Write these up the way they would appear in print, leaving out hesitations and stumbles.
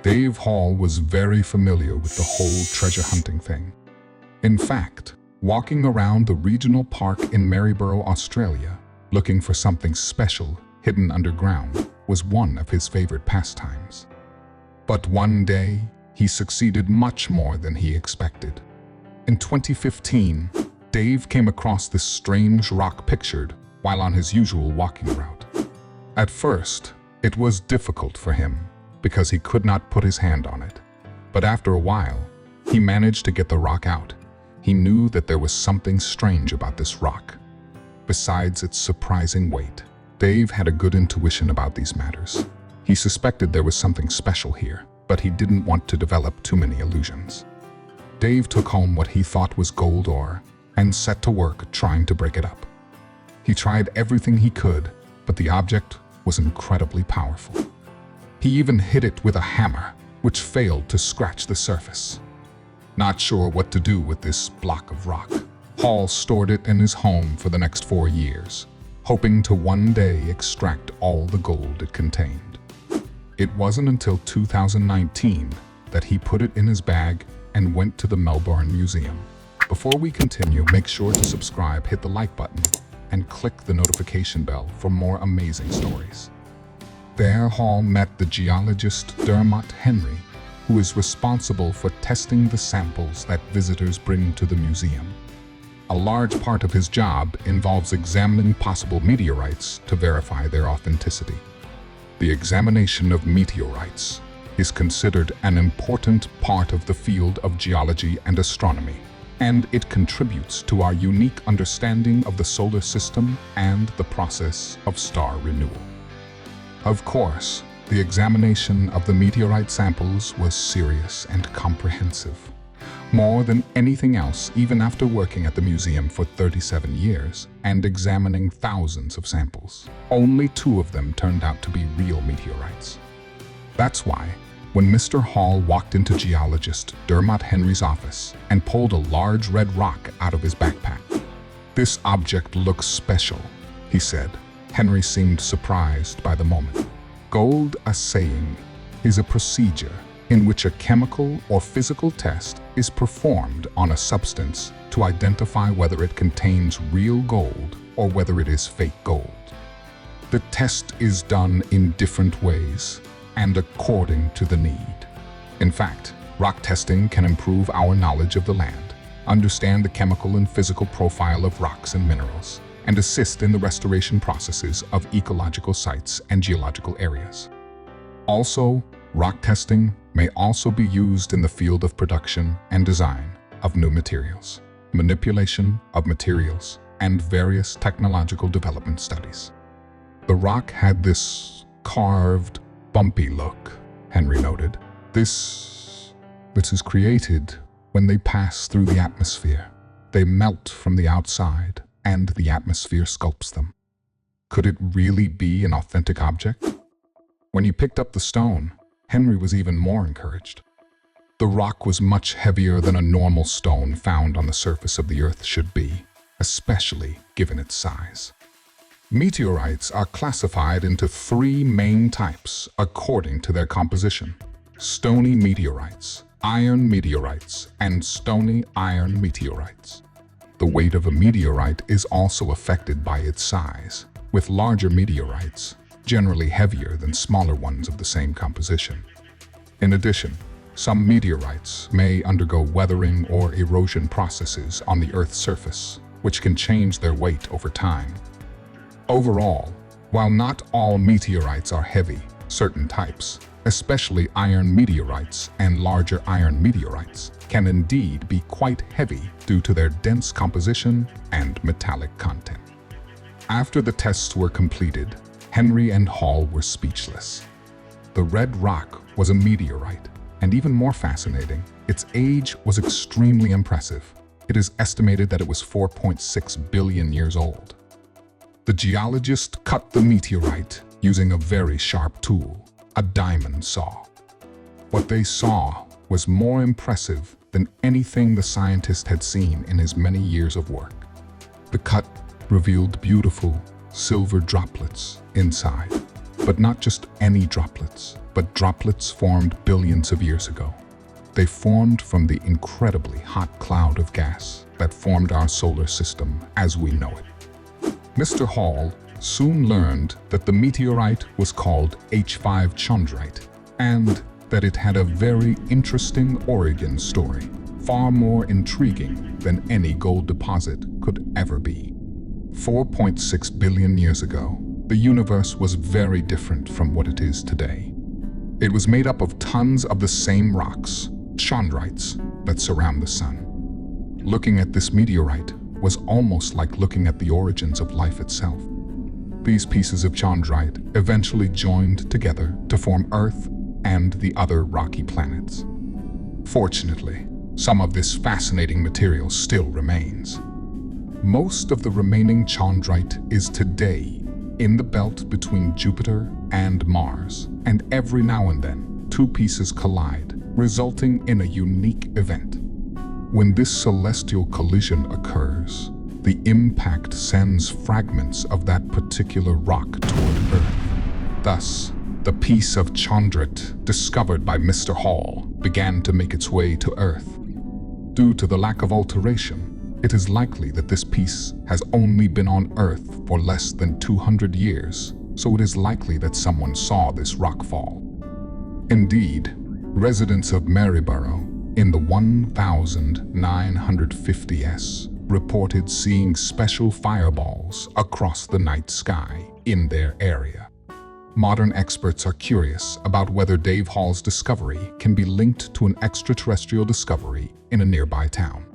Dave Hall was very familiar with the whole treasure hunting thing. In fact, walking around the regional park in Maryborough, Australia, looking for something special hidden underground was one of his favorite pastimes. But one day, he succeeded much more than he expected. In 2015, Dave came across this strange rock pictured while on his usual walking route. At first, it was difficult for him because he could not put his hand on it. But after a while, he managed to get the rock out. He knew that there was something strange about this rock. Besides its surprising weight, Dave had a good intuition about these matters. He suspected there was something special here, but he didn't want to develop too many illusions. Dave took home what he thought was gold ore and set to work trying to break it up. He tried everything he could, but the object was incredibly powerful. He even hit it with a hammer, which failed to scratch the surface. Not sure what to do with this block of rock, Hall stored it in his home for the next 4 years, hoping to one day extract all the gold it contained. It wasn't until 2019 that he put it in his bag and went to the Melbourne Museum. Before we continue, make sure to subscribe, hit the like button, and click the notification bell for more amazing stories. There, Hall met the geologist Dermot Henry, who is responsible for testing the samples that visitors bring to the museum. A large part of his job involves examining possible meteorites to verify their authenticity. The examination of meteorites is considered an important part of the field of geology and astronomy, and it contributes to our unique understanding of the solar system and the process of star renewal. Of course, the examination of the meteorite samples was serious and comprehensive. More than anything else, even after working at the museum for 37 years and examining thousands of samples, only 2 of them turned out to be real meteorites. That's why, when Mr. Hall walked into geologist Dermot Henry's office and pulled a large red rock out of his backpack, "This object looks special," he said. Henry seemed surprised by the moment. Gold assaying is a procedure in which a chemical or physical test is performed on a substance to identify whether it contains real gold or whether it is fake gold. The test is done in different ways and according to the need. In fact, rock testing can improve our knowledge of the land, understand the chemical and physical profile of rocks and minerals, and assist in the restoration processes of ecological sites and geological areas. Also, rock testing may also be used in the field of production and design of new materials, manipulation of materials, and various technological development studies. The rock had this carved, bumpy look, Henry noted. This is created when they pass through the atmosphere. They melt from the outside, and the atmosphere sculpts them. Could it really be an authentic object? When he picked up the stone, Henry was even more encouraged. The rock was much heavier than a normal stone found on the surface of the Earth should be, especially given its size. Meteorites are classified into 3 main types according to their composition: stony meteorites, iron meteorites, and stony iron meteorites. The weight of a meteorite is also affected by its size, with larger meteorites generally heavier than smaller ones of the same composition. In addition, some meteorites may undergo weathering or erosion processes on the Earth's surface, which can change their weight over time. Overall, while not all meteorites are heavy, certain types, especially iron meteorites and larger iron meteorites, can indeed be quite heavy due to their dense composition and metallic content. After the tests were completed, Henry and Hall were speechless. The red rock was a meteorite, and even more fascinating, its age was extremely impressive. It is estimated that it was 4.6 billion years old. The geologist cut the meteorite using a very sharp tool, a diamond saw. What they saw was more impressive than anything the scientist had seen in his many years of work. The cut revealed beautiful silver droplets inside, but not just any droplets. but droplets formed billions of years ago. They formed from the incredibly hot cloud of gas that formed our solar system as we know it. Mr. Hall soon learned that the meteorite was called H5 chondrite and that it had a very interesting origin story, far more intriguing than any gold deposit could ever be. 4.6 billion years ago, the universe was very different from what it is today. It was made up of tons of the same rocks, chondrites, that surround the sun. Looking at this meteorite was almost like looking at the origins of life itself. These pieces of chondrite eventually joined together to form Earth and the other rocky planets. Fortunately, some of this fascinating material still remains. Most of the remaining chondrite is today in the belt between Jupiter and Mars, and every now and then, two pieces collide, resulting in a unique event. When this celestial collision occurs, the impact sends fragments of that particular rock toward Earth. Thus, the piece of chondrite discovered by Mr. Hall began to make its way to Earth. Due to the lack of alteration, it is likely that this piece has only been on Earth for less than 200 years, so it is likely that someone saw this rock fall. Indeed, residents of Maryborough in the 1950s reported seeing special fireballs across the night sky in their area. Modern experts are curious about whether Dave Hall's discovery can be linked to an extraterrestrial discovery in a nearby town.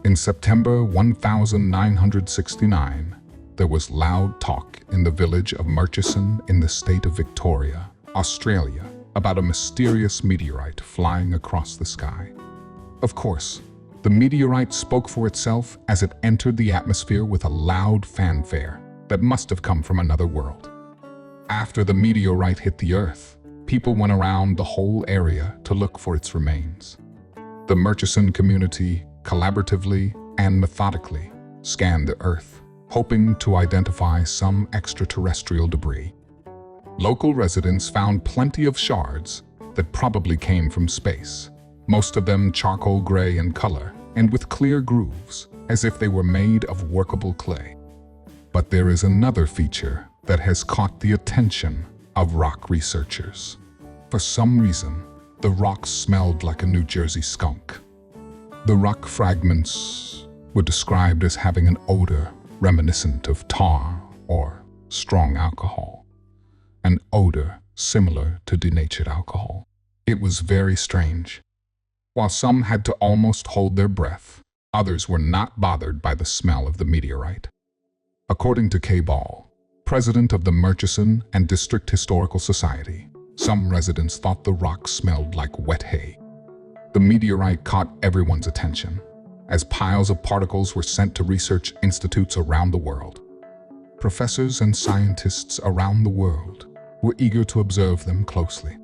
In September 1969, there was loud talk in the village of Murchison in the state of Victoria, Australia, about a mysterious meteorite flying across the sky. Of course, the meteorite spoke for itself as it entered the atmosphere with a loud fanfare that must have come from another world. After the meteorite hit the Earth, people went around the whole area to look for its remains. The Murchison community collaboratively and methodically scanned the Earth, hoping to identify some extraterrestrial debris. Local residents found plenty of shards that probably came from space, most of them charcoal gray in color and with clear grooves, as if they were made of workable clay. But there is another feature that has caught the attention of rock researchers. For some reason, the rocks smelled like a New Jersey skunk. The rock fragments were described as having an odor reminiscent of tar or strong alcohol, an odor similar to denatured alcohol. It was very strange. While some had to almost hold their breath, others were not bothered by the smell of the meteorite. According to Kay Ball, president of the Murchison and District Historical Society, some residents thought the rock smelled like wet hay. The meteorite caught everyone's attention, as piles of particles were sent to research institutes around the world. Professors and scientists around the world were eager to observe them closely.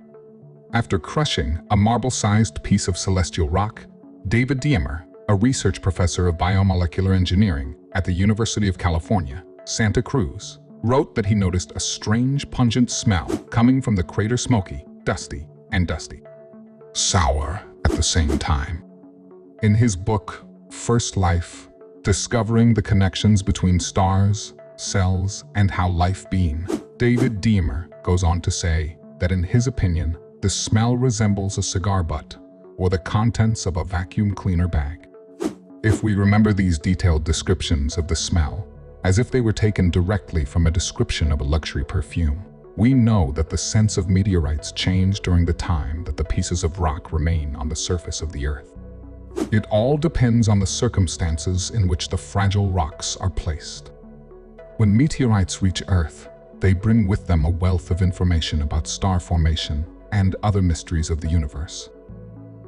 After crushing a marble-sized piece of celestial rock, David Diemer, a research professor of biomolecular engineering at the University of California, Santa Cruz, wrote that he noticed a strange pungent smell coming from the crater, smoky, dusty, and sour at the same time. In his book, First Life, Discovering the Connections Between Stars, Cells, and How Life Began, David Diemer goes on to say that in his opinion, the smell resembles a cigar butt or the contents of a vacuum cleaner bag. If we remember these detailed descriptions of the smell, as if they were taken directly from a description of a luxury perfume, we know that the sense of meteorites changed during the time that the pieces of rock remain on the surface of the Earth. It all depends on the circumstances in which the fragile rocks are placed. When meteorites reach Earth, they bring with them a wealth of information about star formation and other mysteries of the universe.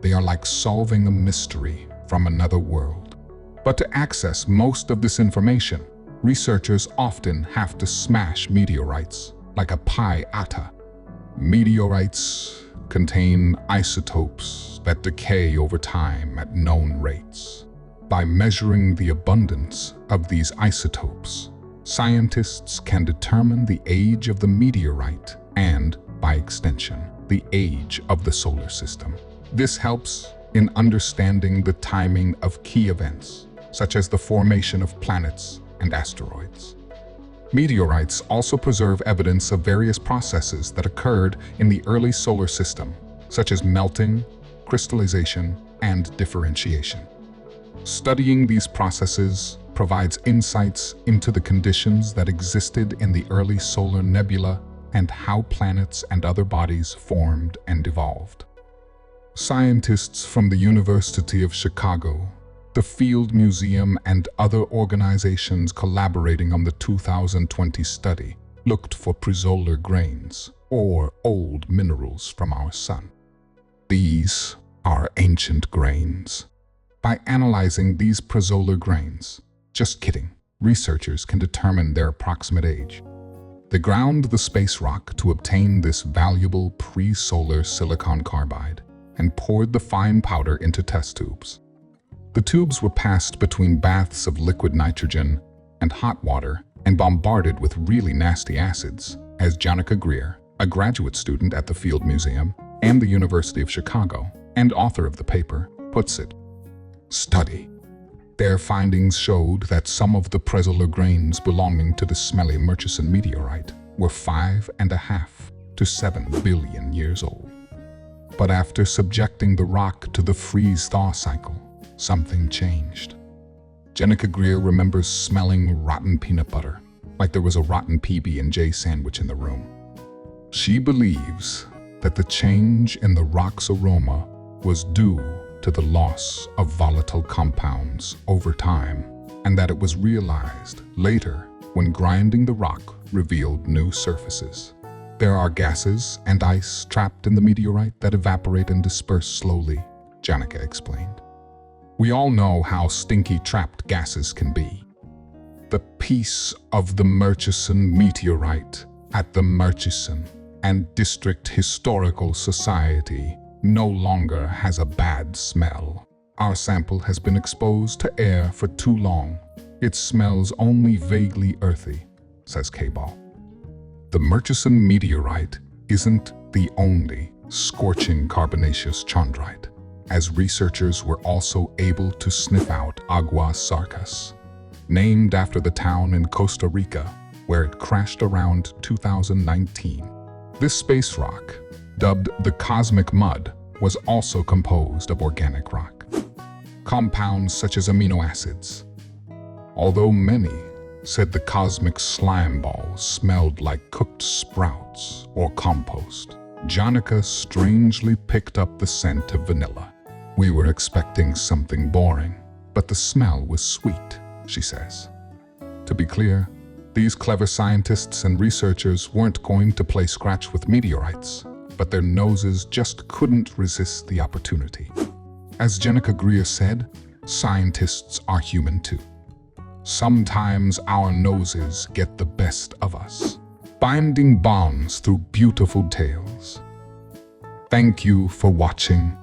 They are like solving a mystery from another world. But to access most of this information, researchers often have to smash meteorites like a piñata. Meteorites contain isotopes that decay over time at known rates. By measuring the abundance of these isotopes, scientists can determine the age of the meteorite and, by extension, the age of the solar system. This helps in understanding the timing of key events, such as the formation of planets and asteroids. Meteorites also preserve evidence of various processes that occurred in the early solar system, such as melting, crystallization, and differentiation. Studying these processes provides insights into the conditions that existed in the early solar nebula and how planets and other bodies formed and evolved. Scientists from the University of Chicago, the Field Museum, and other organizations collaborating on the 2020 study looked for presolar grains, or old minerals from our sun. These are ancient grains. By analyzing these presolar grains, just kidding, researchers can determine their approximate age. They ground the space rock to obtain this valuable pre-solar silicon carbide and poured the fine powder into test tubes. The tubes were passed between baths of liquid nitrogen and hot water and bombarded with really nasty acids, as Geological, a graduate student at the Field Museum and the University of Chicago and author of the paper, puts it. Study. Their findings showed that some of the presolar grains belonging to the smelly Murchison meteorite were 5.5 to 7 billion years old. But after subjecting the rock to the freeze-thaw cycle, something changed. Geological remembers smelling rotten peanut butter, like there was a rotten PB&J sandwich in the room. She believes that the change in the rock's aroma was due to the loss of volatile compounds over time, and that it was realized later when grinding the rock revealed new surfaces. There are gases and ice trapped in the meteorite that evaporate and disperse slowly, Janica explained. We all know how stinky trapped gases can be. The piece of the Murchison meteorite at the Murchison and District Historical Society no longer has a bad smell. Our sample has been exposed to air for too long. It smells only vaguely earthy, says K-Ball. The Murchison meteorite isn't the only scorching carbonaceous chondrite, as researchers were also able to sniff out Aguas Sarcas, named after the town in Costa Rica where it crashed around 2019. This space rock, dubbed the Cosmic Mud, was also composed of organic rock, compounds such as amino acids. Although many said the cosmic slime balls smelled like cooked sprouts or compost, Janica strangely picked up the scent of vanilla. We were expecting something boring, but the smell was sweet, she says. To be clear, these clever scientists and researchers weren't going to play scratch with meteorites, but their noses just couldn't resist the opportunity. As Jenica Greer said, scientists are human too. Sometimes our noses get the best of us, binding bonds through beautiful tales. Thank you for watching.